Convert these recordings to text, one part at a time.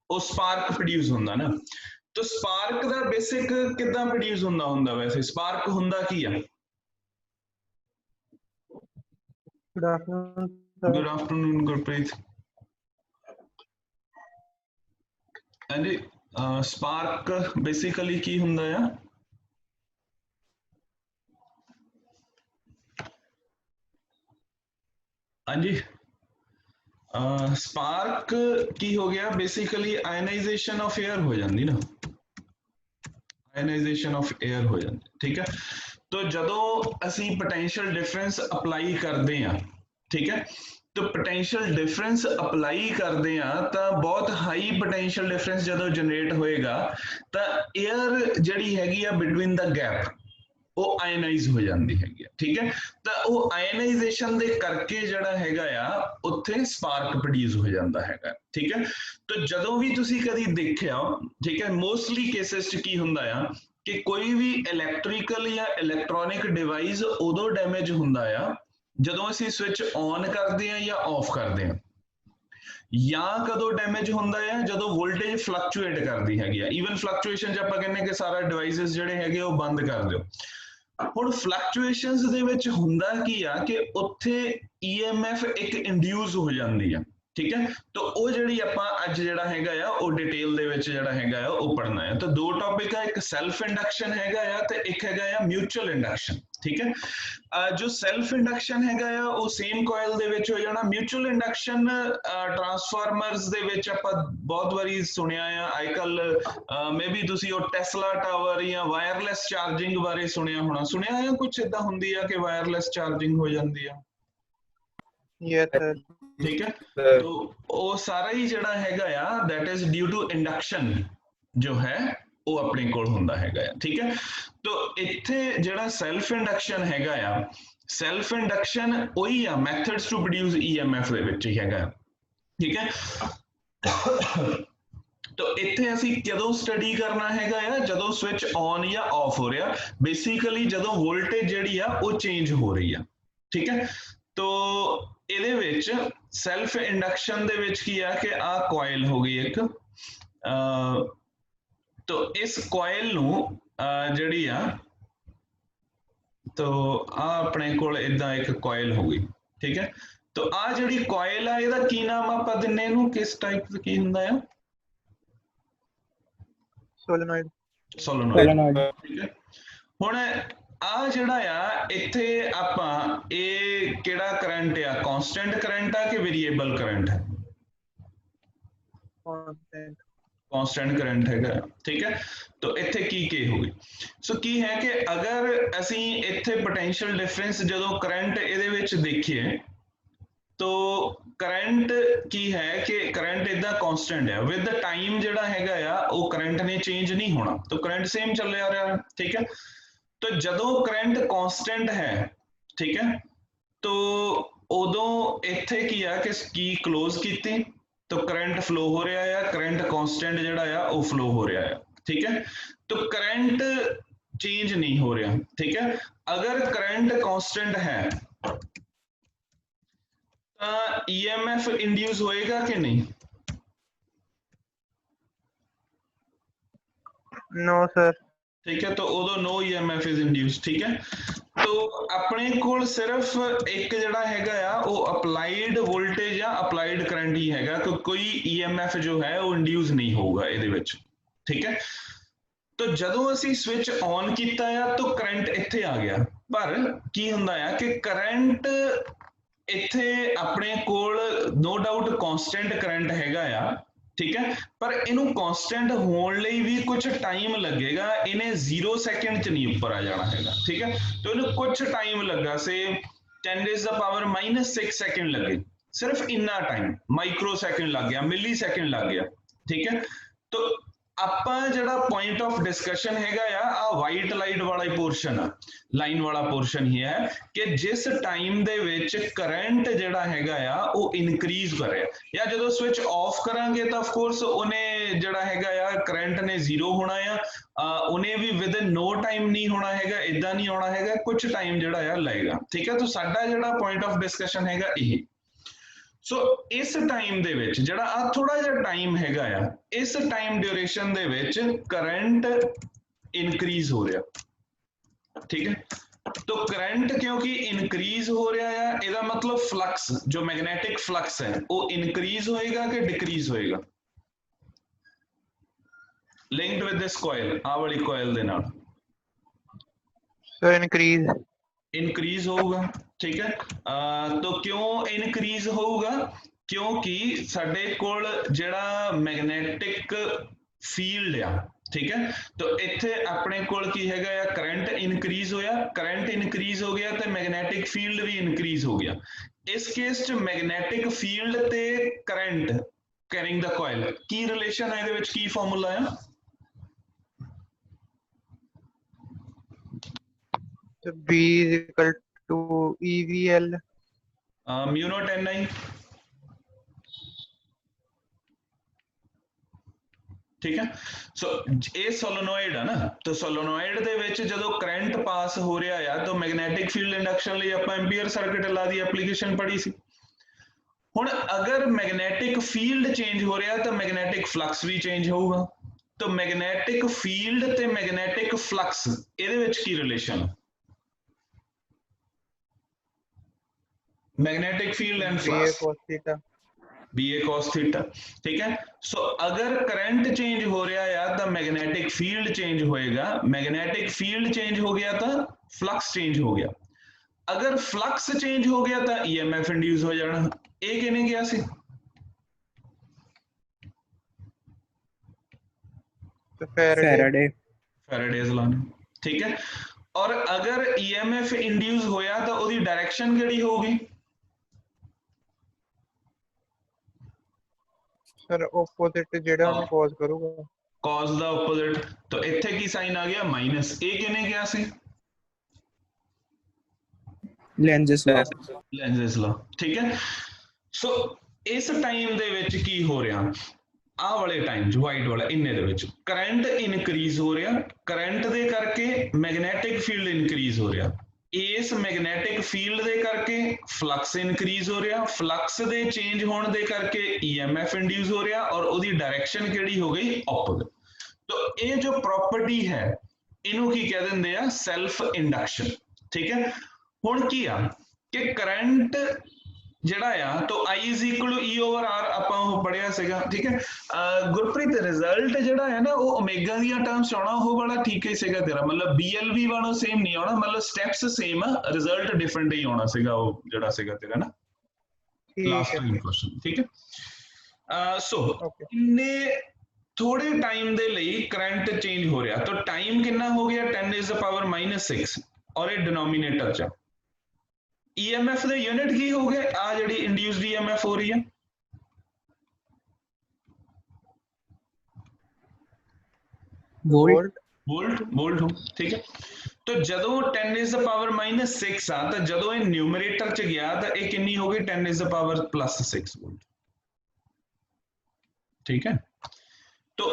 ਉਹ spark produce ਹੁੰਦਾ ਨਾ। तो ਸਪਾਰਕ ਦਾ ਬੇਸਿਕ ਕਿੱਦਾਂ ਪ੍ਰੋਡਿਊਸ ਹੁੰਦਾ ਵੈਸੇ ਸਪਾਰਕ ਹੁੰਦਾ ਕੀ ਆ? Good afternoon good afternoon Gurpreet. ਹਾਂਜੀ ਸਪਾਰਕ ਬੇਸਿਕਲੀ ਕੀ ਹੁੰਦਾ ਆ? ਹਾਂਜੀ ਸਪਾਰਕ ਕੀ ਹੋ ਗਿਆ? ਬੇਸਿਕਲੀ ਆਇਨਾਈजेशन ऑफ एयर हो ਜਾਂਦੀ ना, आयनाइजेशन ऑफ एयर हो जाती, ठीक है। तो जदों असी पोटेंशियल डिफरेंस अप्लाई करते हैं, ठीक है, तो पोटेंशियल डिफरेंस अप्लाई करते हैं तो बहुत हाई पोटेंशियल डिफरेंस जदों जनरेट होएगा तो एयर जिहड़ी हैगी आ बिटवीन द गैप वो आयनाइज हो जाती हैगी, ठीक है। तो वो आयनाइजेशन दे करके जिहड़ा हैगा आ उत्थे स्पार्क प्रोड्यूस हो जाता हैगा, ठीक है। तो जदों भी तुसी कदी देखिया, ठीक है, मोस्टली केसेस च की हुंदा आ कि कोई भी इलैक्ट्रिकल या इलैक्ट्रॉनिक डिवाइस उदों डैमेज हुंदा आ जदों असीं स्विच ऑन करदे आ या ऑफ करदे आ, या कदों डैमेज हुंदा है जदों वोल्टेज फ्लक्चुएट करदी हैगी आ। ईवन फ्लक्चुएशन च आपां कहने कि सारा डिवाइसेस जिहड़े हैगे वो बंद कर दिओ। हुण फ्लक्चुएशनस दे विच हुंदा की आ कि उत्थे ईएमएफ एक इंड्यूस हो जांदी आ, ठीक है। तो वो जिहड़ी आपां अज जिहड़ा हैगा आ वो डिटेल दे विच जिहड़ा हैगा आ वो पढ़ना है। तो दो टॉपिक है, एक सैल्फ इंडक्शन हैगा आ ते एक हैगा आ म्यूचुअल इंडक्शन, ठीक है। जो सैल्फ इंडक्शन हैगा आ वो सेम कॉइल दे विच हो जाना। म्यूचुअल इंडक्शन ट्रांसफार्मर्स दे विच आपां बहुत बारी सुनिया आ, अजकल मे बी तुसी वो टेस्ला टावर या वायरलैस चार्जिंग बारे सुनिया होना, सुनिया है कुछ इदां हुंदी आ कि वायरलैस चार्जिंग हो जांदी आ? यस सर, ठीक है। तो वो सारा ही जिहड़ा हैगा आ that is due to induction जो है वो अपने कोल हुंदा हैगा आ, ठीक है। तो इत्थे जिहड़ा सैल्फ इंडक्शन हैगा आ, सैल्फ इंडक्शन वही आ मैथड्स टू प्रोड्यूस ईएमएफ दे विच ही हैगा, ठीक है। तो इत्थे असीं कदों स्टडी करना हैगा आ जदों स्विच ऑन या ऑफ हो रहा, बेसिकली जदों वोल्टेज जिहड़ी आ वो चेंज हो रही आ, ठीक है। तो ਇਹਦੇ ਵਿੱਚ ਸੈਲਫ ਇੰਡਕਸ਼ਨ ਦੇ ਵਿੱਚ ਕੀ ਆ ਕਿ ਆ ਕੋਇਲ ਹੋ ਗਈ ਇੱਕ, तो इस कोयल नूं ਜਿਹੜੀ ਆ तो आ अपने कोल इदां एक कोयल हो गई, ठीक है। तो आ ਜਿਹੜੀ कोयल आ ਇਹਦਾ ਕੀ ਨਾਮ ਆਪਾਂ ਦਿੰਨੇ ਇਹਨੂੰ, किस टाइप ਦਾ ਕੀ ਹੁੰਦਾ ਆ? सोलेनॉइड, सोलेनॉइड, ठीक है। ਹੁਣ आ जिहड़ा आ इत्थे आपां ਇਹ ਕਿਹੜਾ करंट आ, कांस्टेंट करंट आ कि वेरिएबल करंट है? कांस्टेंट करंट हैगा, ठीक है। तो इत्थे की होगी, सो की है कि अगर असीं इत्थे पोटेंशियल डिफरेंस जदों करंट इहदे विच देखिए तो करंट की है कि करंट इदा कांस्टेंट है, विद द टाइम जिहड़ा हैगा आ वो करंट ने चेंज नहीं होना, तो करंट सेम चल रहा है, ठीक है। तो जदों करंट कांस्टेंट है, ठीक है, तो उदों इत्थे की आ कि की क्लोज कीती तो करंट फ्लो हो रहा है, करंट कांस्टेंट जिहड़ा आ वो फ्लो हो रहा है, ठीक है। तो करंट चेंज नहीं हो रहा, ठीक है। अगर करंट कांस्टेंट है तो ईएमएफ इंड्यूस होएगा कि नहीं? नो सर, ठीक है। तो उदों नो ईएमएफ इज इंड्यूस, ठीक है। तो अपने कोल सिर्फ एक जिहड़ा हैगा आ वो अप्लाइड वोल्टेज या अप्लाइड करंट ही हैगा, तो कोई ईएमएफ जो है वो इंड्यूस नहीं होगा इहदे विच, ठीक है। तो जदों असीं स्विच ऑन कीता आ तो करंट इत्थे आ गया, पर की हुंदा आ कि करंट इत्थे अपने कोल नो डाउट कांस्टेंट करंट हैगा आ, ठीक है, पर इनू कांस्टेंट होने लई भी कुछ टाइम लगेगा, इन्हें 0 सेकंड च नहीं ऊपर आ जाना हैगा, ठीक है। तो इन्हें कुछ टाइम लगा, से 10⁻⁻⁶ सेकंड लगे, सिर्फ इन्ना टाइम, माइक्रो सेकंड लग गया, मिली सेकंड लग गया, ठीक है। तो ਆਪਾਂ ਜਿਹੜਾ पॉइंट ऑफ डिस्कशन हैगा आ वाइट लाइट वाला पोर्शन लाइन वाला पोर्शन ही है कि जिस टाइम दे विच करंट ਜਿਹੜਾ हैगा आ वो इनक्रीज करे, या ਜਦੋਂ स्विच ऑफ करांगे तो ऑफ कोर्स उन्हें ਜਿਹੜਾ हैगा आ करंट ने 0 होना आ, उन्हें भी विद इन नो टाइम नहीं होना हैगा, इदां नहीं होना हैगा, कुछ टाइम ਜਿਹੜਾ आ लगेगा, ठीक है। तो साडा ਜਿਹੜਾ पॉइंट ऑफ डिस्कशन हैगा यही। ਸੋ ਇਸ ਟਾਈਮ ਦੇ ਵਿੱਚ ਜਿਹੜਾ ਆ ਥੋੜਾ ਜਿਹਾ ਟਾਈਮ ਹੈਗਾ ਆ, ਇਸ ਟਾਈਮ ਡਿਊਰੇਸ਼ਨ ਦੇ ਵਿੱਚ ਕਰੰਟ ਇਨਕਰੀਜ਼ ਹੋ ਰਿਹਾ, ठीक है। तो करंट क्योंकि इंक्रीज हो रहा है, ਇਹਦਾ मतलब फ्लक्स जो मैग्नेटिक फ्लक्स है वो इंक्रीज होएगा कि डिक्रीज होएगा, लिंक्ड विद दिस कॉइल, आ वाली कॉइल दे नाल सर इंक्रीज होगा, ठीक है। तो क्यों इंक्रीज होगा, क्योंकि साडे कोल जेड़ा मैग्नेटिक फील्ड आ, ठीक है। तो इत्थे अपने कोल की हैगा या करंट इनक्रीज होया, करंट इनक्रीज हो गया तो मैग्नेटिक फील्ड भी इनक्रीज हो गया। इस केस च मैग्नेटिक फील्ड ते करंट कैरिंग द कॉइल की रिलेशन है, इहदे विच की फार्मूला है, तो B is equal to EVL mu naught NI, ठीक है। सो ये सोलोनोइड है ना, तो सोलोनोइड दे विच जदों करंट पास हो रहा है तो मैग्नेटिक फील्ड इंडक्शन लई आपां एम्पीयर सर्किट ला दी एप्लीकेशन पढ़ी सी। हुण अगर मैग्नेटिक फील्ड चेंज हो रहा तो मैग्नेटिक फ्लक्स भी चेंज होगा, तो मैग्नेटिक फील्ड ते मैग्नेटिक फ्लक्स इहदे विच की relation, magnetic field and flux BA cos theta, ठीक है। सो अगर करंट चेंज हो रहा है तो मैग्नेटिक फील्ड चेंज होएगा, मैग्नेटिक फील्ड चेंज हो गया तो फ्लक्स चेंज हो गया, अगर फ्लक्स चेंज हो गया तो EMF इंड्यूस हो जाना। ये कहने गया सी फैराडेज लॉ, ठीक है। और अगर EMF इंड्यूस होया तो उसकी डायरेक्शन केड़ी होगी, सर ऑपोजिट जेड़ा ਉਹਨੂੰ cause ਕਰੂਗਾ, cos ਦਾ opposite, तो ਇੱਥੇ ਕੀ ਸਾਈਨ ਆ ਗਿਆ ਮਾਈਨਸ, ਇਹ ਕਿਹਨੇ ਗਿਆ ਸੀ ਲੈਂਜਸ ਲਾ, ठीक है। सो इस टाइम ਦੇ ਵਿੱਚ ਕੀ ਹੋ ਰਿਹਾ, ਆਹ ਵਾਲੇ ਟਾਈਮ 'ਚ ਵਾਈਟ ਵਾਲਾ ਇੰਨੇ ਦੇ ਵਿੱਚ ਕਰੰਟ ਇਨਕਰੀਜ਼ ਹੋ ਰਿਹਾ, ਕਰੰਟ ਦੇ ਕਰਕੇ ਮੈਗਨੈਟਿਕ ਫੀਲਡ ਇਨਕਰੀਜ਼ ਹੋ ਰਿਹਾ, ਇਸ ਮੈਗਨੈਟਿਕ ਫੀਲਡ ਦੇ ਕਰਕੇ ਫਲਕਸ ਇਨਕਰੀਜ਼ ਹੋ ਰਿਹਾ, ਫਲਕਸ ਦੇ ਚੇਂਜ ਹੋਣ ਦੇ ਕਰਕੇ EMF ਇੰਡਿਊਸ ਹੋ ਰਿਹਾ ਔਰ ਉਹਦੀ ਡਾਇਰੈਕਸ਼ਨ ਕਿਹੜੀ ਹੋ ਗਈ ਆਪੋਜ਼ਿਟ। तो ये जो प्रॉपर्टी है इनू की कह देंगे आ सेल्फ इंडक्शन, ठीक है। हुण की आ कि करंट जिहड़ा आ तो I is equal to E over R आपां ओह पढ़िया सीगा, ठीक है। गुरप्रीत रिजल्ट जिहड़ा है ना वो ओमेगा दी टर्म्स आउणा ओह वाला ठीक ही सीगा तेरा, मतलब BLV वालों सेम नहीं आउणा, मतलब स्टेप्स सेम आ, रिजल्ट डिफरेंट ही आउणा सीगा वो जिहड़ा सीगा तेरा ना लास्ट टाइम क्वेश्चन, ठीक है। सो इन्ने थोड़े टाइम दे लई करंट चेंज हो रहा, तो टाइम कितना हो गया 10 is the power -6 और ये डिनोमिनेटर च EMF दे यूनिट की हो गए, आ जिहड़ी इंड्यूस्ड EMF हो रही है वोल्ट हो, ठीक है। तो जदों 10 is the power -6 आ तो जदों ये न्यूमरेटर च गया तो ये कितनी हो गई 10 is the power +6 वोल्ट, ठीक है। तो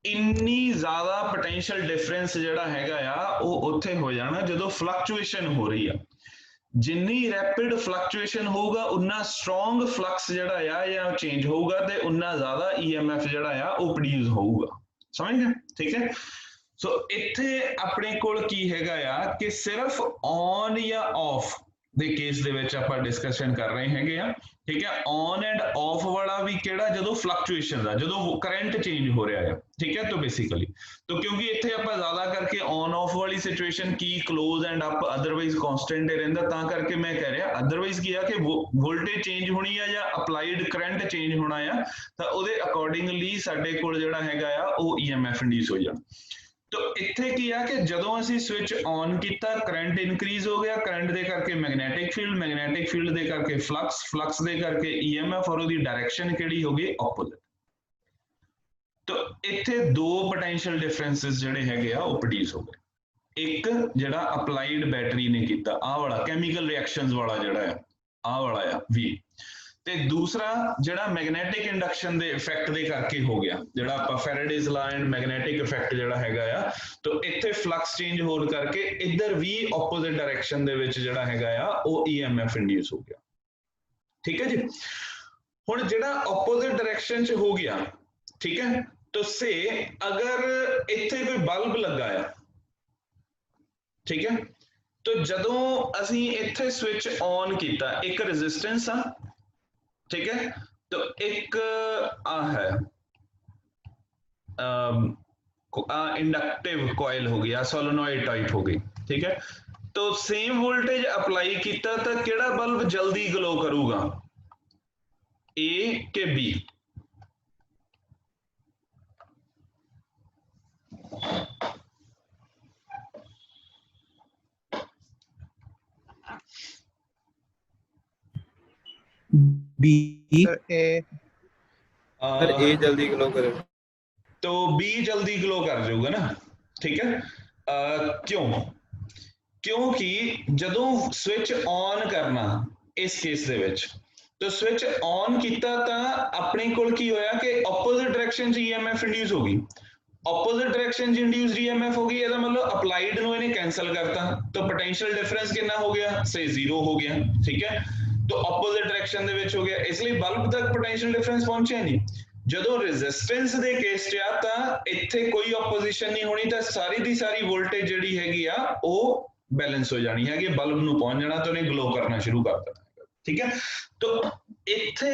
इन्नी ज्यादा पोटेंशियल डिफरेंस जिहड़ा हैगा आ वो उत्थे हो जाना जदों फ्लक्चुएशन हो रही है, जिन्नी रैपिड फ्लक्चुएशन होगा उन्ना स्ट्रॉन्ग फ्लक्स जिहड़ा आ या चेंज होगा ते उन्ना ज्यादा EMF जिहड़ा आ वो प्रोड्यूस होगा, समझ गए, ठीक है। सो इत्थे अपने कोल की हैगा आ कि सिर्फ ऑन या ऑफ दे केस दे विच आपां डिस्कशन कर रहे हैगे आ, ठीक है। ऑन एंड ऑफ वाला भी केड़ा जदों फ्लक्चुएशन दा जदों करंट चेंज हो रहा है, ठीक है। तो बेसिकली तो क्योंकि इत्थे आपां ज्यादा करके ऑन ऑफ वाली सिचुएशन की close end up otherwise constant ही रहिंदा, तां करके मैं कह रहा अदरवाइज की है कि वोल्टेज चेंज होनी है या अप्लाइड करंट चेंज होना है तो उहदे अकॉर्डिंगली साडे कोल जिहड़ा हैगा आ वो EMF इंड्यूस हो जाना। तो इत्थे की है कि जदों असीं स्विच ऑन किया करंट इनक्रीज हो गया, करंट दे करके मैग्नेटिक फील्ड दे करके फ्लक्स दे करके EMF और उसकी डायरेक्शन किहड़ी हो गई ऑपोजिट। तो इत्थे दो पोटेंशियल डिफरेंसेस जिहड़े हैगे आ वो प्रोड्यूस हो गए, एक जिहड़ा अप्लाइड बैटरी ने कीता आ वाला केमिकल रिएक्शंस वाला जिहड़ा है आ वाला आ V, ते दूसरा जिहड़ा मैग्नेटिक इंडक्शन दे इफेक्ट दे करके हो गया जिहड़ा आपां Faraday's law and magnetic effect जिहड़ा हैगा आ, तो इत्थे फ्लक्स चेंज होण करके इधर भी ऑपोजिट डायरेक्शन दे विच जिहड़ा हैगा आ वो EMF इंड्यूस हो गया, ठीक है जी। हुण जिहड़ा ऑपोजिट डायरेक्शन च हो गया, ठीक है, तो से अगर इत्थे कोई बल्ब लगा है, ठीक है, तो जदों असीं इत्थे स्विच ऑन कीता, एक रेजिस्टेंस आ, ठीक है, तो एक आ है इंडक्टिव कॉइल हो गया, सोलोनॉइड टाइप हो गई, ठीक है, तो सेम वोल्टेज अप्लाई किया तो केड़ा बल्ब जल्दी ग्लो करूगा, ए के बी? बी। सर ए। सर ए जल्दी ग्लो करेगा। तो बी जल्दी ग्लो कर जाऊगा ना, ठीक है। क्यों? क्योंकि जदों स्विच ऑन करना इस केस दे विच, तो स्विच ऑन किया तो अपने कोल की होया कि ऑपोजिट डायरेक्शन च ईएमएफ इंड्यूस हो गई, ऑपोजिट डायरेक्शन च इंड्यूस्ड ईएमएफ हो गई, ਇਹਦਾ मतलब अप्लाइड ਨੂੰ ਇਹਨੇ कैंसिल करता, तो पोटेंशियल डिफरेंस कितना हो गया, से 0 हो गया, ठीक है, तो ऑपोजिट डायरेक्शन ਦੇ ਵਿੱਚ ਹੋ ਗਿਆ, ਇਸ ਲਈ ਬਲਬ ਤੱਕ पोटेंशियल डिफरेंस ਪਹੁੰਚਿਆ ਨਹੀਂ। ਜਦੋਂ ਰੈਜ਼ਿਸਟੈਂਸ ਦੇ ਕੇਸ 'ਚ ਆ ਤਾਂ ਇੱਥੇ ਕੋਈ ਆਪੋਜੀਸ਼ਨ ਨਹੀਂ ਹੋਣੀ, ਤਾਂ ਸਾਰੀ ਦੀ ਸਾਰੀ ਵੋਲਟੇਜ ਜਿਹੜੀ ਹੈਗੀ ਆ ਉਹ बैलेंस हो जानी है, बल्ब ਨੂੰ पहुंच जाना तो उन्हें ग्लो करना शुरू कर देना, ठीक है। तो इत्थे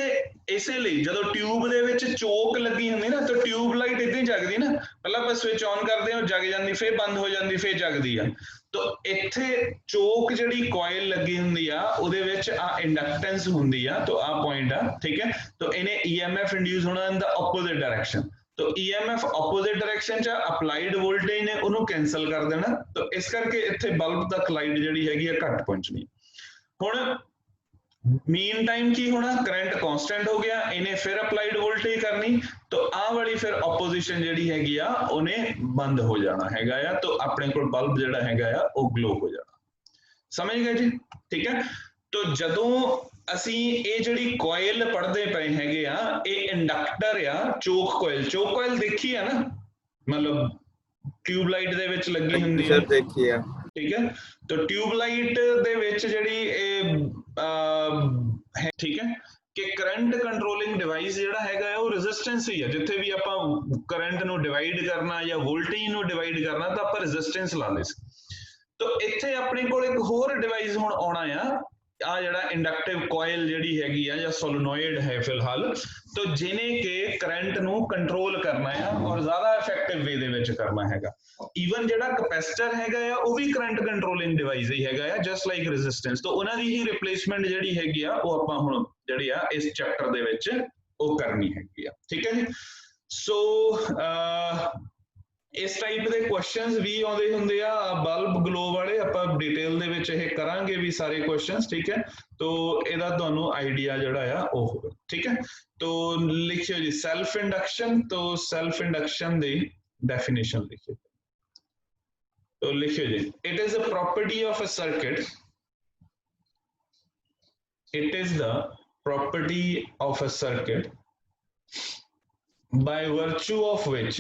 इसे ਲਈ ਜਦੋਂ ट्यूब ਦੇ ਵਿੱਚ ਚੋਕ ਲੱਗੀ ਹੁੰਦੀ ਨਾ, तो ट्यूब लाइट इदां जगदी ना, ਪਹਿਲਾਂ ਆਪਾਂ स्विच ऑन ਕਰਦੇ ਹਾਂ, जग ਜਾਂਦੀ, फिर बंद हो ਜਾਂਦੀ, फिर जगदी आ, तो ਇੱਥੇ ਚੋਕ ਜਿਹੜੀ ਕੋਇਲ ਲੱਗੀ ਹੁੰਦੀ ਆ ਉਹਦੇ ਵਿੱਚ ਆ ਇੰਡਕਟੈਂਸ ਹੁੰਦੀ ਆ, तो ਆ ਪੁਆਇੰਟ ਆ, ठीक है, तो ਇਹਨੇ EMF ਇੰਡਿਊਸ ਹੋਣਾ ਇਨ ਦ ਆਪੋਜ਼ਿਟ डायरेक्शन, तो EMF ऑपोजिट डायरेक्शन च अप्लाइड वोल्टेज ने उन्होंने कैंसल कर देना, तो इस करके इत्थे बल्ब तक लाइट जिहड़ी हैगी है घट पहुंचनी। हुण मीन टाइम की होना, करंट कांस्टेंट हो गया, इन्हें फिर अप्लाइड वोल्टेज करनी, तो आ वाली फिर ऑपोजिशन जिहड़ी हैगी आ उन्हें बंद हो जाना हैगा आ, तो अपने कोल बल्ब जिहड़ा हैगा आ वो ग्लो हो जाना। समझ गए जी, ठीक है। तो जदों ਅਸੀਂ ਇਹ ਜਿਹੜੀ ਕੋਇਲ ਪੜਦੇ ਪਏ ਹੈਗੇ ਆ, ਇਹ ਇੰਡਕਟਰ ਆ, ਚੋਕ ਕੋਇਲ ਦੇਖੀ ਆ ਨਾ, ਮਤਲਬ ਟਿਊਬ ਲਾਈਟ ਦੇ ਵਿੱਚ ਲੱਗੀ ਹੁੰਦੀ ਹੈ, ਦੇਖੀ ਆ, ਠੀਕ ਹੈ। तो ट्यूब लाइट ਦੇ ਵਿੱਚ ਜਿਹੜੀ ਇਹ ਹੈ, ਠੀਕ ਹੈ, ਕਿ ਕਰੰਟ ਕੰਟਰੋਲਿੰਗ ਡਿਵਾਈਸ ਜਿਹੜਾ ਹੈਗਾ ਉਹ ਰੈਜ਼ਿਸਟੈਂਸ ਹੀ ਹੈ, ਜਿੱਥੇ ਵੀ ਆਪਾਂ ਕਰੰਟ ਨੂੰ ਡਿਵਾਈਡ ਕਰਨਾ ਜਾਂ ਵੋਲਟੇਜ ਨੂੰ ਡਿਵਾਈਡ ਕਰਨਾ ਤਾਂ ਆਪਾਂ ਰੈਜ਼ਿਸਟੈਂਸ ਲਾਉਂਦੇ ਸੀ। तो ਇੱਥੇ ਆਪਣੇ ਕੋਲ ਇੱਕ ਹੋਰ ਡਿਵਾਈਸ ਹੁਣ ਆਉਣਾ ਆ, आ जड़ा इंडक्टिव कॉइल जिहड़ी हैगी आ या सोलोनॉइड है फिलहाल, तो जिन्हें के करंट नू कंट्रोल करना है और ज्यादा इफेक्टिव वे दे विच करना हैगा। ईवन जिहड़ा कैपेसिटर हैगा आ वो भी करंट कंट्रोलिंग डिवाइस ही हैगा आ, जस्ट लाइक रेजिस्टेंस, तो उन्हां दी ही रिप्लेसमेंट जिहड़ी हैगी आ वो आपां हुण जिहड़ी आ इस चैप्टर दे विच वो करनी हैगी आ, ठीक है जी। सो इस टाइप के क्वेश्चंस भी आउंदे हुंदे आ, बल्ब ग्लो वाले आपां डिटेल दे विच इह करांगे भी सारे क्वेश्चंस, ठीक है, तो इहदा तुहानू आइडिया जिहड़ा आ ओ होवे, ठीक है। तो लिखियो जी सेल्फ इंडक्शन, तो सेल्फ इंडक्शन दी डेफिनेशन लिखियो, तो लिखियो जी, it is a property of a circuit, it is the property of a circuit by virtue of which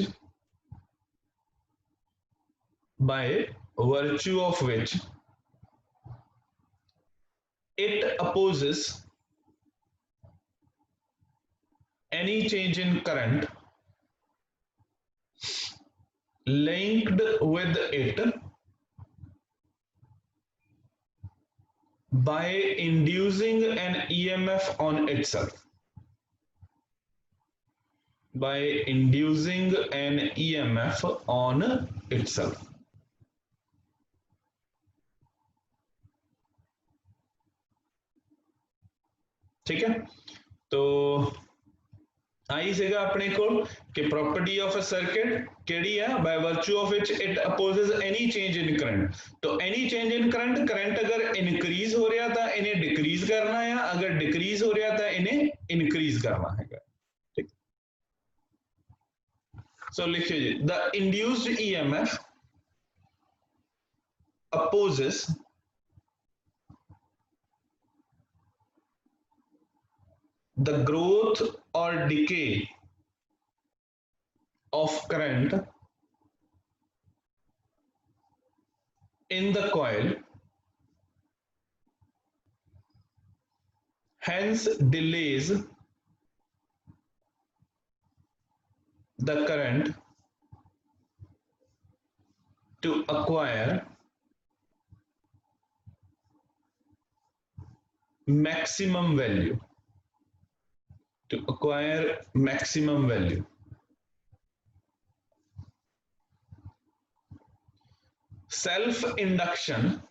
it opposes any change in current linked with it by inducing an EMF on itself, by inducing an EMF on itself, ठीक है। तो आई सीगा अपने कोल कि property of a circuit केड़ी है, by virtue of which it opposes any change in current, तो any change in current अगर इंक्रीज हो रहा था इन्हें डिक्रीज करना है, अगर डिक्रीज हो रहा था इन्हें इंक्रीज करना है, ठीक। सो लिखिए जी, the induced EMF opposes the growth or decay of current in the coil, hence delays the current to acquire maximum value, to acquire maximum value. Self induction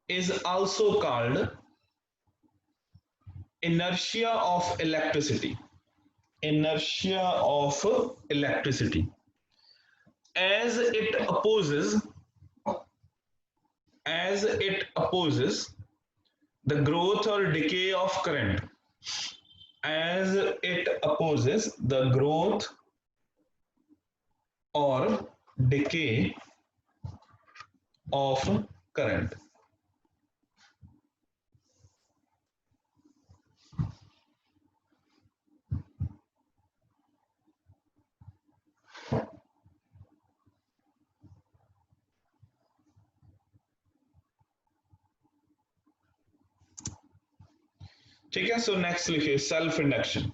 is also called inertia of electricity. Inertia of electricity, as it opposes the growth or decay of current, as it opposes the growth or decay of current. ठीक है, so next लिखिए self induction.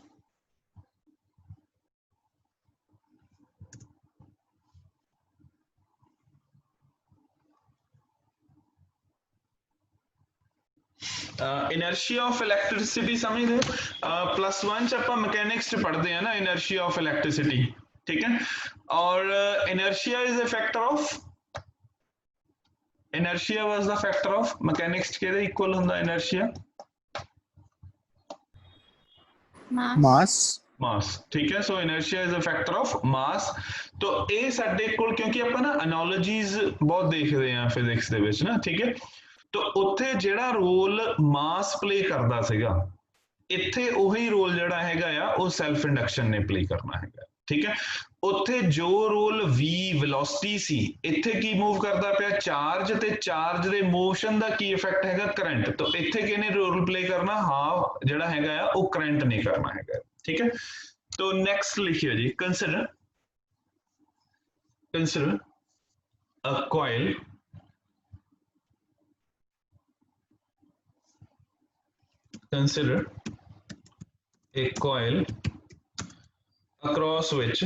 Inertia of electricity समझदे हो? +1 च ਆਪਾਂ mechanics च पढ़ते हैं ना इनर्शिया ऑफ इलेक्ट्रिसिटी, ठीक है. और inertia is a factor of, inertia was the factor of mechanics के इक्वल ਹੁੰਦਾ इनर्शिया mass मास, ठीक है. So inertia is a factor of mass. तो ਇਹ ਸਾਡੇ ਕੋਲ ਕਿਉਂਕਿ ਆਪਾਂ ਨਾ ਐਨਾਲੋਜੀਜ਼ ਬਹੁਤ ਦੇਖਦੇ ਆ ਫਿਜ਼ਿਕਸ ਦੇ ਵਿੱਚ ਨਾ, ਠੀਕ ਹੈ. तो ਉੱਥੇ ਜਿਹੜਾ ਰੋਲ ਮਾਸ ਪਲੇ ਕਰਦਾ ਸੀਗਾ, ਇੱਥੇ ਉਹੀ ਰੋਲ ਜਿਹੜਾ ਹੈਗਾ ਆ ਉਹ ਸੈਲਫ ਇੰਡਕਸ਼ਨ ਨੇ ਪਲੇ ਕਰਨਾ ਹੈਗਾ, ਠੀਕ ਹੈ. ਉੱਥੇ ਜੋ ਰੋਲ v ਵੈਲੋਸਿਟੀ ਸੀ, ਇੱਥੇ ਕੀ ਮੂਵ ਕਰਦਾ ਪਿਆ ਚਾਰਜ, ਤੇ ਚਾਰਜ ਦੇ ਮੋਸ਼ਨ ਦਾ ਕੀ ਇਫੈਕਟ ਹੈਗਾ ਕਰੰਟ. ਤਾਂ ਇੱਥੇ ਕਿਹਨੇ ਰੋਲ ਪਲੇ ਕਰਨਾ, ਹਾਂ ਜਿਹੜਾ ਹੈਗਾ ਆ ਉਹ ਕਰੰਟ ਨੇ ਕਰਨਾ ਹੈਗਾ, ठीक है. तो नेक्स्ट लिखिए जी, consider a coil a coil across which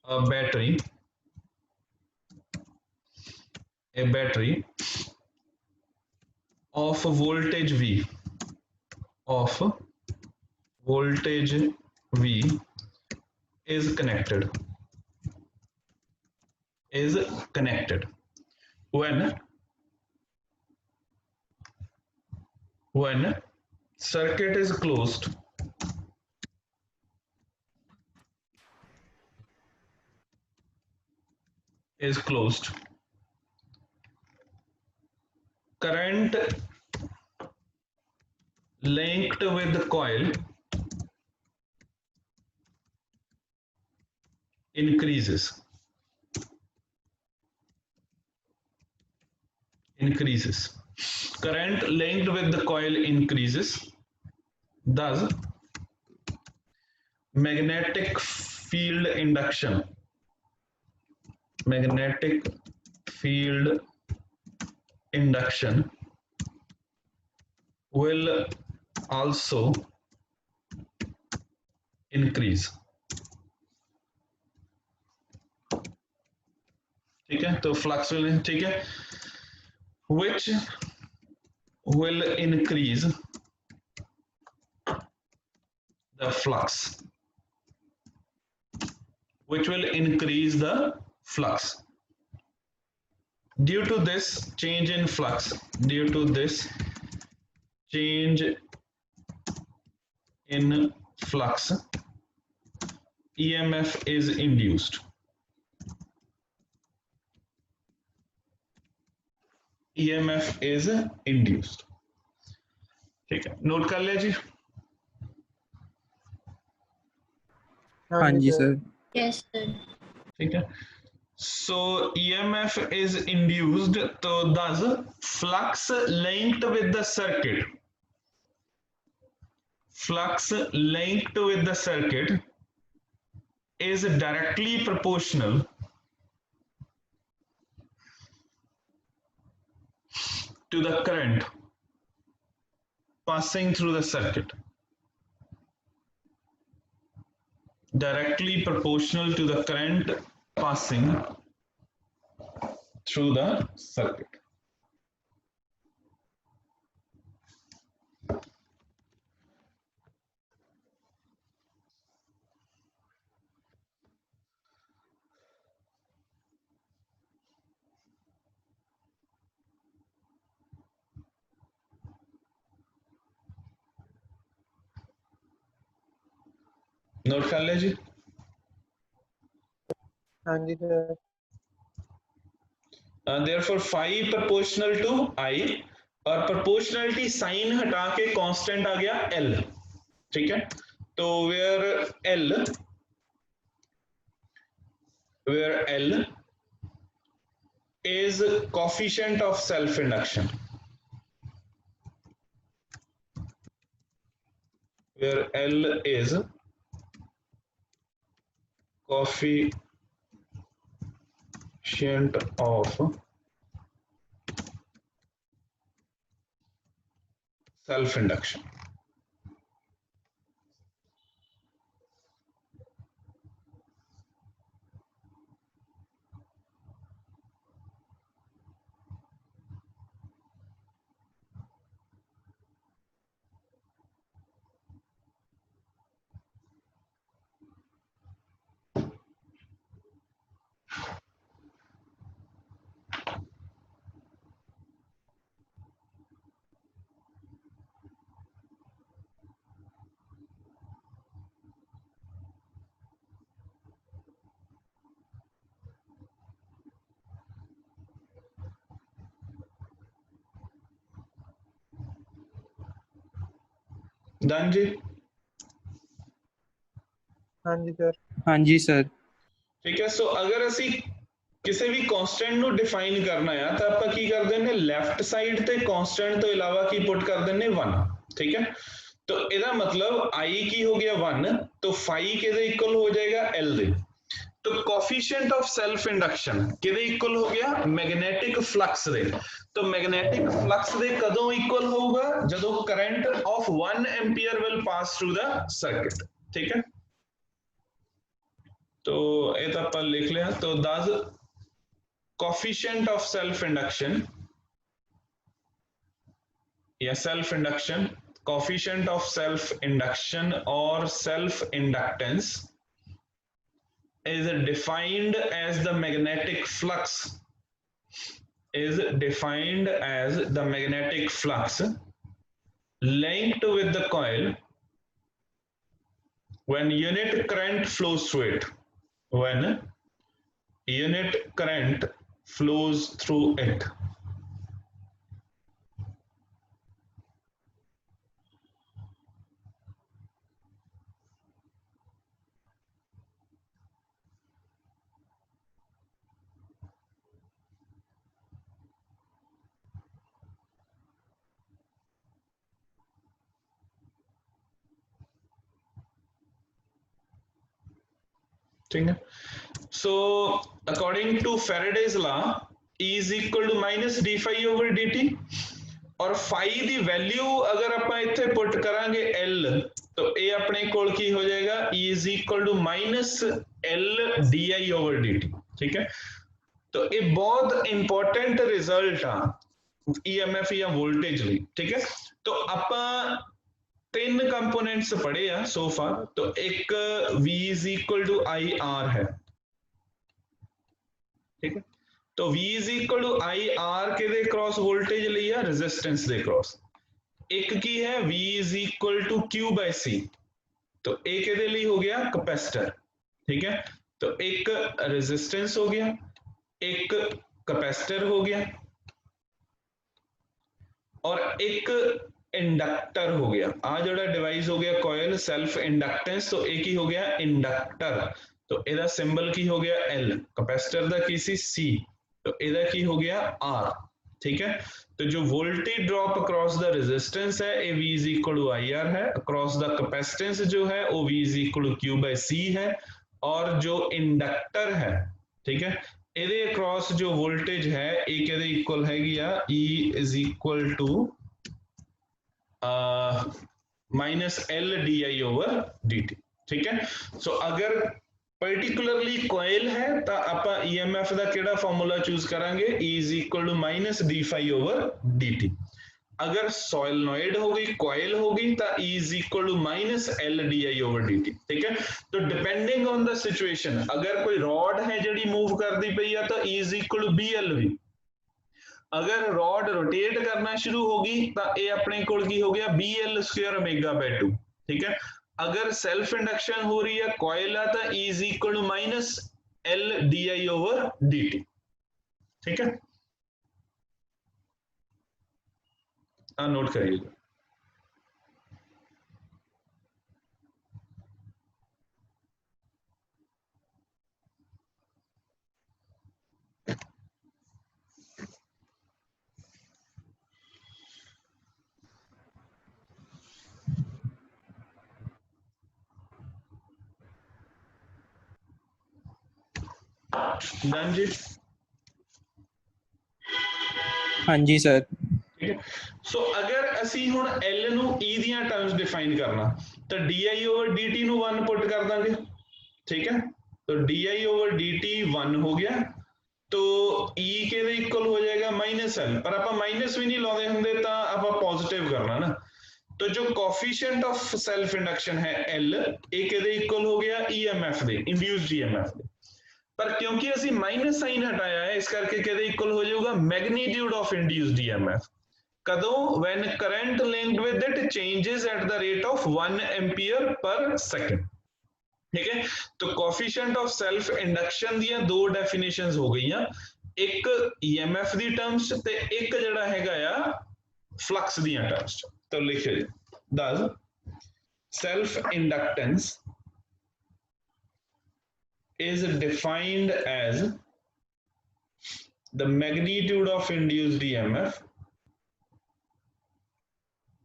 a battery of voltage V is connected when circuit is closed current linked with the coil increases. Current linked with the coil increases. Thus, magnetic field induction will also increase. ठीक है, तो flux will, ठीक है, which will increase the flux, due to this change in flux, EMF is induced. ठीक है, note कर लिया जी. हाँ जी सर. Yes, sir. ठीक है. So EMF is induced, तो thus flux linked with the circuit is directly proportional to the current passing through the circuit. directly proportional to the current passing through the circuit. Note कर ले जी। हाँ जी सर। therefore phi proportional to I, और proportionality sign हटा के constant आ गया L, ठीक है। तो where L is coefficient of self induction, where L is coefficient of self induction. Done जी। हाँ जी सर। हाँ जी सर। ठीक है। सो अगर ਅਸੀਂ ਕਿਸੇ ਵੀ ਕਾਂਸਟੈਂਟ ਨੂੰ ਡਿਫਾਈਨ ਕਰਨਾ ਆ ਤਾਂ ਆਪਾਂ ਕੀ ਕਰਦੇ ਨੇ, ਲੈਫਟ ਸਾਈਡ ਤੇ ਕਾਂਸਟੈਂਟ ਤੋਂ ਇਲਾਵਾ ਕੀ ਪੁੱਟ ਕਰ ਦਿੰਨੇ 1, ठीक है। तो ਇਹਦਾ मतलब I ਕੀ ਹੋ ਗਿਆ 1, तो phi ਕਿਹਦੇ ਇਕੁਅਲ ਹੋ ਜਾਏਗਾ L ਦੇ। तो कोफिशिएंट ऑफ सेल्फ इंडक्शन किदे इक्वल हो गया, मैग्नेटिक फ्लक्स दे। तो मैग्नेटिक फ्लक्स दे कदों इक्वल होगा, जदों current of 1 ampere will pass through the circuit, ठीक है। तो ये तो अपन लिख लिया। तो thus coefficient of self induction या self induction, coefficient of self induction और self inductance is defined as the magnetic flux, is defined as the magnetic flux linked with the coil when unit current flows through it, when unit current flows through it। ठीक है। So according to Faraday's law, E is equal to minus d phi over dt, और phi ਦੀ value अगर ਆਪਾਂ ਇੱਥੇ put करांगे L, तो ये अपने कोल की हो जाएगा E is equal to minus L di over dt, ठीक है। तो ये बहुत इंपॉर्टेंट रिजल्ट आ EMF या वोल्टेज ਲਈ, ठीक है। तो ਆਪਾਂ 3 कंपोनेंट्स पढ़े आ सो फार। तो एक V is equal to IR है, ठीक है। तो V is equal to IR के दे क्रॉस वोल्टेज लिया रेजिस्टेंस दे क्रॉस। एक की है V is equal to Q by C, तो एक के दे लिए हो गया कैपेसिटर, ठीक है। तो एक रेजिस्टेंस हो गया, एक कैपेसिटर हो गया और एक इंडक्टर हो गया। आ जोड़ा डिवाइस हो गया कॉइल सेल्फ इंडक्टेंस, तो एक ही हो गया इंडक्टर। तो एदा सिंबल की हो गया L, कैपेसिटर दा की सी C, तो एदा की हो गया R, ठीक है। तो जो voltage drop across the resistance है ए V is equal to IR है, अक्रॉस द कैपेसिटेंस जो है वो V is equal to Q by C है, और जो इंडक्टर है, ठीक है, ਇਹਦੇ अक्रॉस जो वोल्टेज है एक ਇਹਦੇ इक्वल हैगी आ E is equal to minus L di over dt, ठीक है। सो अगर पर्टिकुलरली कोयल है तो आप ईएमएफ का केड़ा फॉर्मूला चूज करांगे, E is equal to minus D phi over D T. अगर सॉइलनॉइड हो गई, कॉइल हो गई तो E is equal to minus L D I over D T. ठीक है। तो डिपेंडिंग ऑन द सिचुएशन, अगर कोई रॉड है जी मूव करती पई है तो E is equal to B L V. अगर रॉड रोटेट करना शुरू होगी तो ये अपने कोल की हो गया B L square omega by 2। ठीक है। अगर सेल्फ इंडक्शन हो रही है, कॉइल है, तो E is equal to minus L D I over D T. ठीक है, नोट करिएगा। डन जी। हाँ जी सर। ठीक है। सो अगर असी हुण L ਨੂੰ E ਦੀਆਂ टर्म्स डिफाइन करना तो di ओवर dt ਨੂੰ 1 पुट कर देंगे। ठीक है। तो di ओवर dt 1 हो गया, तो E के इक्वल हो जाएगा माइनस एल, पर आप माइनस भी नहीं लाते होंगे तो आप पॉजिटिव करना ना। तो जो कोफिशिएंट ऑफ सेल्फ इंडक्शन है L, एक इक्वल हो गया EMF दे, इंड्यूस्ड EMF दे। पर क्योंकि असी माइनस साइन हटाया है, इस करके कहते इक्वल हो जाएगा मैग्नीट्यूड ऑफ इंड्यूस्ड EMF। कदों? When current linked with it changes at the rate of 1 ampere पर सेकंड। ठीक है। तो कोफिशिएंट ऑफ सेल्फ इंडक्शन दी दो डेफिनेशंस हो गई, एक EMF दी टर्म्स ते एक जड़ा हैगा आ फ्लक्स दी टर्म्स। तो लिखिए जी, दस self inductance is defined as the magnitude of induced EMF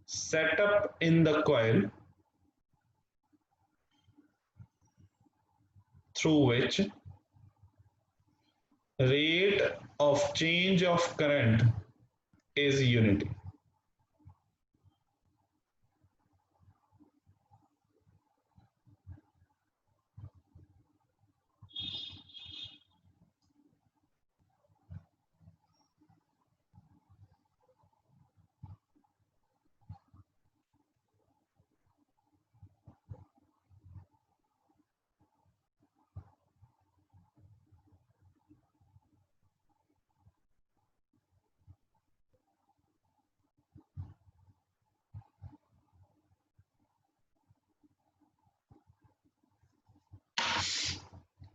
set up in the coil through which rate of change of current is unity.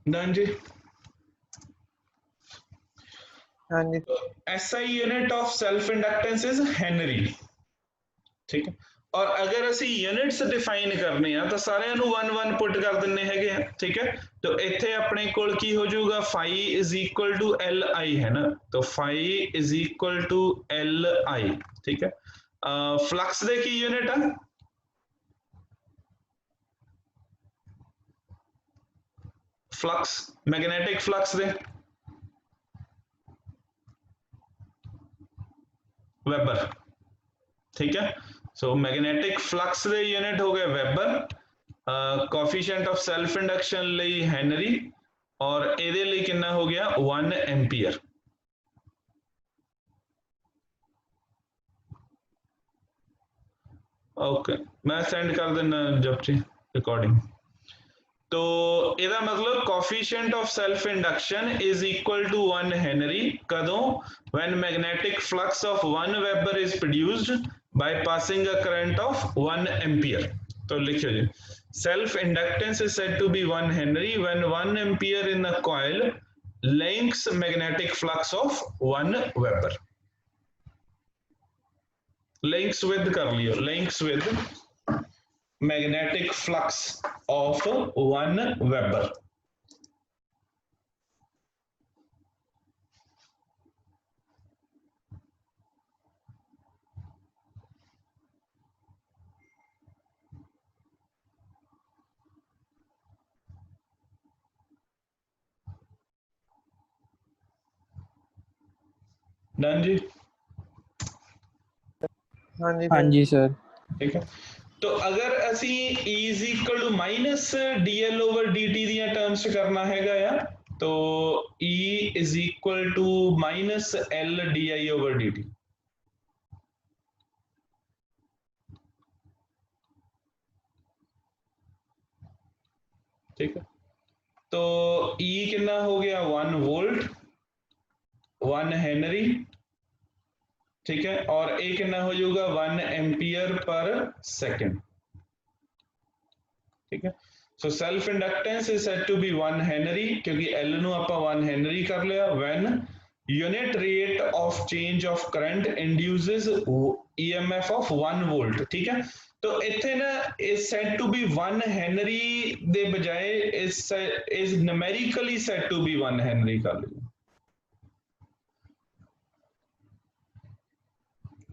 Done जी। हाँ जी। SI unit of self inductance is henry. ठीक है। और अगर असी units define करने हैं तो सारे 1 1 पुट कर देने हैं। ठीक है। तो इत्थे अपने कोल की हो जाऊगा phi is equal to L I, है ना। तो phi is equal to L I. ठीक है। फ्लक्स दे की यूनिट है फ्लक्स, मैग्नेटिक फ्लक्स दे वेबर। ठीक है। सो मैग्नेटिक फ्लक्स दे यूनिट हो गए weber, coefficient of self induction ਲਈ हेनरी, और ਇਹਦੇ ਲਈ कितना हो गया 1 एम्पीयर। ओके, मैं सेंड कर देना जब जी रिकॉर्डिंग। तो ਇਹਦਾ मतलब coefficient of self induction is equal to 1 henry कदों? When magnetic flux of 1 weber is produced by passing a current of 1 ampere. तो लिखियो जी, self inductance is said to be 1 henry when 1 ampere in a coil links magnetic flux of 1 weber. links with कर लियो, links with magnetic flux of 1 weber. Done जी। हाँ जी हाँ sir. जी sir. ठीक है। तो अगर असी E is equal to minus DL over DT दियां टर्म्स करना हैगा या तो E is equal to minus L DI over DT। ठीक है, तो E कितना हो गया 1 वोल्ट 1 हेनरी, ठीक है, और A कितना हो जाएगा 1 एम्पियर पर सेकंड। ठीक है, so self inductance is said to be 1 henry क्योंकि L नु आपां 1 हेनरी कर लिया when unit rate of change of current induces EMF of 1 volt. ठीक है, तो इथे ना is said to be 1 henry दे बजाय is numerically said to be 1 henry कर लिया,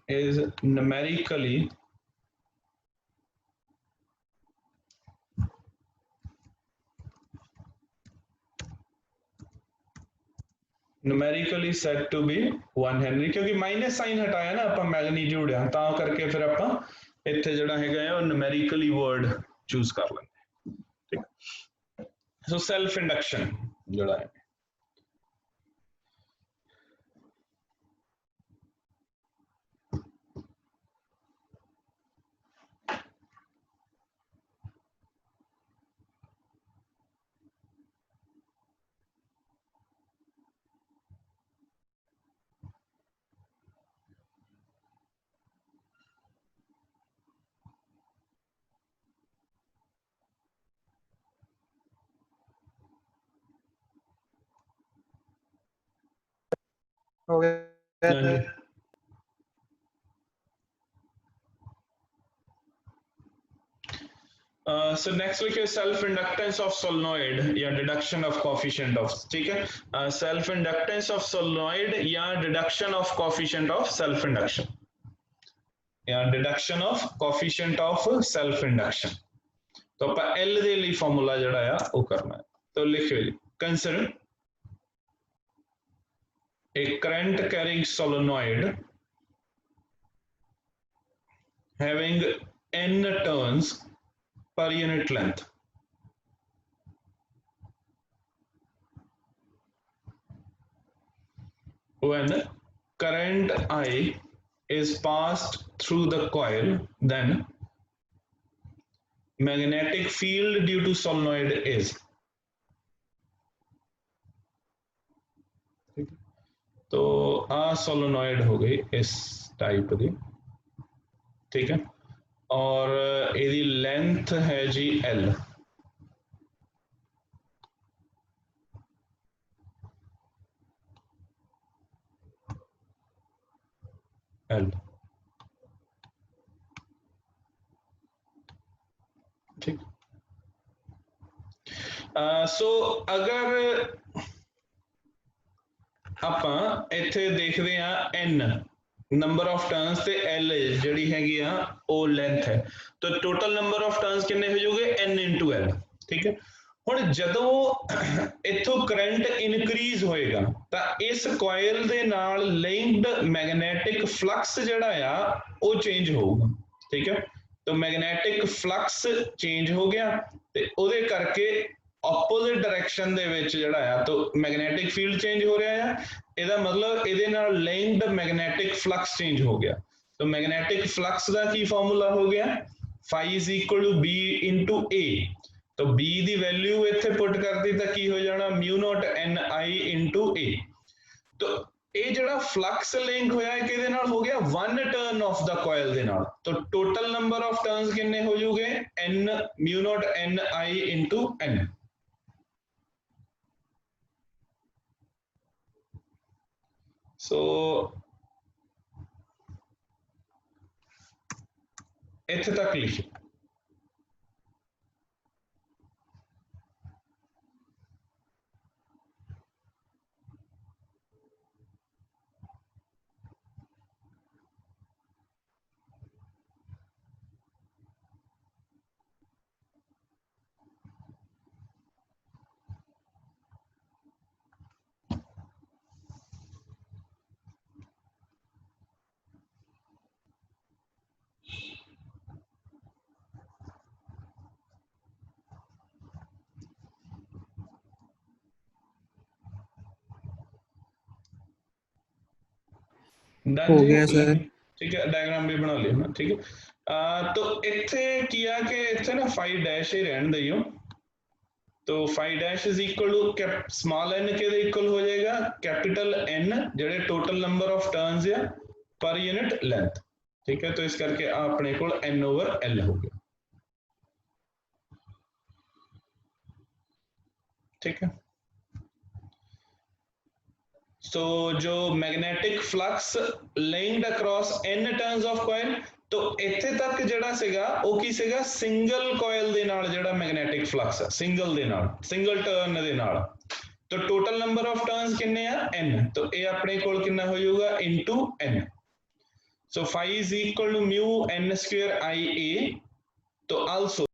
is numerically said to be 1 henry क्योंकि माइनस साइन हटाया ना ਆਪਾਂ मैग्नीट्यूड ਆ ਤਾਂ ਕਰਕੇ ਫਿਰ ਆਪਾਂ ਇੱਥੇ ਜਿਹੜਾ ਹੈਗਾ ਆ ਉਹ numerically word चूज कर लेंगे। ठीक, सो सेल्फ इंडक्शन ਜਿਹੜਾ है हो गया हाँ जी। सर। So next लिखे सेल्फ इंडक्टेंस ऑफ सोलेनॉइड या डिडक्शन ऑफ कोफिशिएंट ऑफ। ठीक है, सेल्फ इंडक्टेंस ऑफ सोलेनॉइड या deduction of coefficient of self induction या deduction of coefficient of self induction. तो ਆਪਾਂ L ਦੇ ਲਈ ਫਾਰਮੂਲਾ ਜਿਹੜਾ ਆ ਉਹ ਕਰਨਾ ਹੈ। तो लिखिए जी, consider a current carrying solenoid having n turns per unit length when current I is passed through the coil, then magnetic field due to solenoid is। तो आ सोलोनॉइड हो गई इस टाइप की। ठीक है, और यदि लेंथ है जी L, ठीक। सो अगर ਆਪਾਂ ਇੱਥੇ ਦੇਖਦੇ ਆ n ਨੰਬਰ ਆਫ ਟਰਨਸ ਤੇ L ਜਿਹੜੀ ਹੈਗੀ ਆ ਉਹ ਲੈਂਥ ਹੈ, ਤਾਂ ਟੋਟਲ ਨੰਬਰ ਆਫ ਟਰਨਸ ਕਿੰਨੇ ਹੋ ਜਾਊਗੇ n into L। ਠੀਕ ਹੈ, ਹੁਣ ਜਦੋਂ ਇੱਥੋਂ ਕਰੰਟ ਇਨਕਰੀਜ਼ ਹੋਏਗਾ ਤਾਂ ਇਸ ਕੋਇਲ ਦੇ ਨਾਲ ਲਿੰਕਡ ਮੈਗਨੈਟਿਕ ਫਲਕਸ ਜਿਹੜਾ ਆ ਉਹ ਚੇਂਜ ਹੋਊਗਾ। ਠੀਕ ਹੈ, ਤਾਂ ਮੈਗਨੈਟਿਕ ਫਲਕਸ ਚੇਂਜ ਹੋ ਗਿਆ ਤੇ ਉਹਦੇ ਕਰਕੇ ऑपोजिट डायरेक्शन ਦੇ ਵਿੱਚ ਜਿਹੜਾ ਆ ਤਾਂ ਮੈਗਨੈਟਿਕ ਫੀਲਡ ਚੇਂਜ ਹੋ ਰਿਹਾ ਆ, ਇਹਦਾ ਮਤਲਬ ਇਹਦੇ ਨਾਲ ਲਿੰਕਡ ਮੈਗਨੈਟਿਕ ਫਲਕਸ ਚੇਂਜ ਹੋ ਗਿਆ। ਤਾਂ ਮੈਗਨੈਟਿਕ ਫਲਕਸ ਦਾ ਕੀ ਫਾਰਮੂਲਾ ਹੋ ਗਿਆ phi is equal to B into A। ਤਾਂ B ਦੀ ਵੈਲਿਊ ਇੱਥੇ ਪੁੱਟ ਕਰਦੀ ਤਾਂ ਕੀ ਹੋ ਜਾਣਾ mu naught Ni into A। ਤਾਂ ਇਹ ਜਿਹੜਾ ਫਲਕਸ ਲਿੰਕ ਹੋਇਆ ਹੈ ਕਿਹਦੇ ਨਾਲ ਹੋ ਗਿਆ 1 ਟਰਨ ਆਫ ਦਾ ਕੋਇਲ ਦੇ ਨਾਲ। ਤਾਂ ਟੋਟਲ ਨੰਬਰ ਆਫ ਟਰਨਸ ਕਿੰਨੇ ਹੋ ਜਾਊਗੇ n mu naught Ni into N। सो इत्थे तक लिखिए। डन हो जी गया सर। ठीक है डायग्राम भी बना लिया ना ठीक है तो इत्थे किया कि इत्थे ना 5 डैश ही रहन दियो तो 5 dash is equal to small n के इक्वल हो जाएगा कैपिटल N जेडे टोटल नंबर ऑफ टर्न्स या पर यूनिट लेंथ ठीक है तो इस करके अपने को n ओवर l हो गया ठीक है सो जो magnetic flux linked across n turns of coil तो ਇੱਥੇ ਤੱਕ ਜਿਹੜਾ ਸੀਗਾ ਉਹ ਕੀ ਸੀਗਾ ਸਿੰਗਲ ਕੋਇਲ ਦੇ ਨਾਲ ਜਿਹੜਾ ਮੈਗਨੈਟਿਕ ਫਲਕਸ ਹੈ ਸਿੰਗਲ ਦੇ ਨਾਲ ਸਿੰਗਲ ਟਰਨ ਦੇ ਨਾਲ तो टोटल नंबर ऑफ टर्न्स कितने हैं n तो ये अपने कोल कितना हो जाएगा into n so phi is equal to mu n square ia तो also